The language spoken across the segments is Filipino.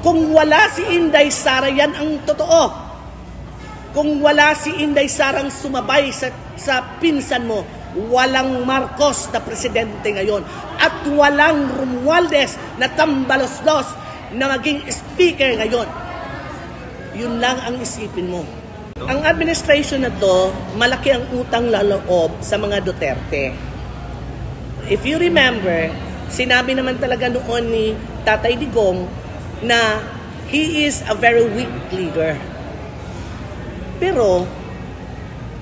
Kung wala si Inday Sara, yan ang totoo. Kung wala si Inday Sarang sumabay sa pinsan mo, walang Marcos na presidente ngayon. At walang Romualdez na tambalos-los na maging speaker ngayon. Yun lang ang isipin mo. Ang administration na to, malaki ang utang laloob sa mga Duterte. If you remember, sinabi naman talaga noon ni Tatay Digong na he is a very weak leader. Pero,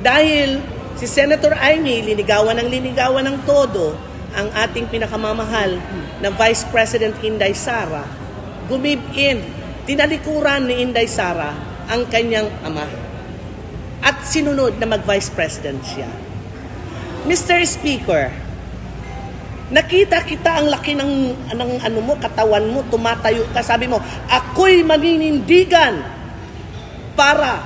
dahil si Senator Amy linigawan ng todo ang ating pinakamamahal na Vice President Inday Sara, gumib-in, tinalikuran ni Inday Sara ang kanyang ama. At sinunod na mag-Vice President siya. Mr. Speaker, nakita kita ang laki ng ano mo, katawan mo, tumatayo ka, sabi mo, ako'y maninindigan para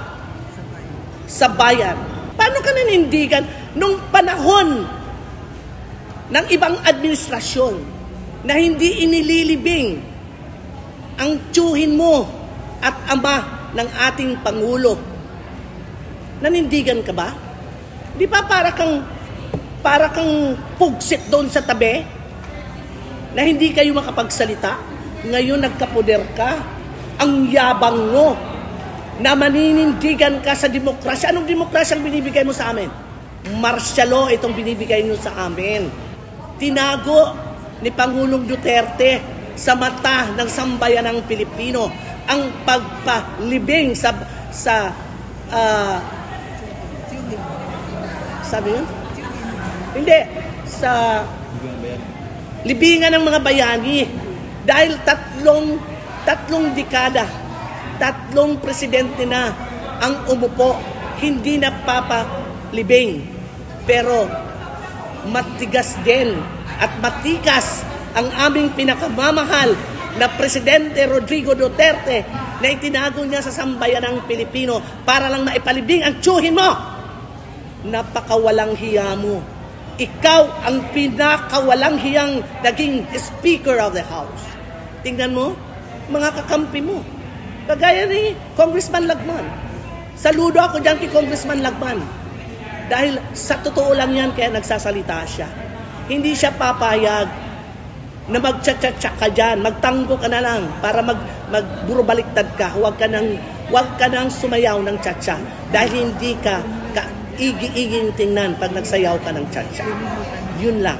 sa bayan. Paano ka nanindigan nung panahon ng ibang administrasyon na hindi inililibing ang tiyuhin mo at ama ng ating Pangulo? Nanindigan ka ba? Di ba para kang pugsit doon sa tabi na hindi kayo makapagsalita? Ngayon nagkapoder ka, ang yabang mo na maninindigan ka sa demokrasya. Anong demokrasya ang binibigay mo sa amin? Martial law itong binibigay nyo sa amin. Tinago ni Pangulong Duterte sa mata ng sambayan ng Pilipino ang pagpalibing sabi yun? Hindi. Sa libingan ng mga bayani. Dahil tatlong dekada, 3 presidente na ang umupo, hindi napapalibing. Pero matigas din at matikas ang aming pinakamamahal na Presidente Rodrigo Duterte na itinago niya sa sambayan ng Pilipino para lang maipalibing ang tiyuhin mo. Napakawalang hiya mo. Ikaw ang pinakawalang hiyang naging Speaker of the House. Tingnan mo, mga kakampi mo. Kagaya ni Congressman Lagman. Saludo ako dyan kay Congressman Lagman. Dahil sa totoo lang yan, kaya nagsasalita siya. Hindi siya papayag na magtsatsa ka dyan, magtanggo ka na lang para magburubaliktad ka. Huwag ka nang sumayaw ng tsatsa dahil hindi ka igi-igi yung tingnan pag nagsayaw ka ng tsatsa. Yun lang.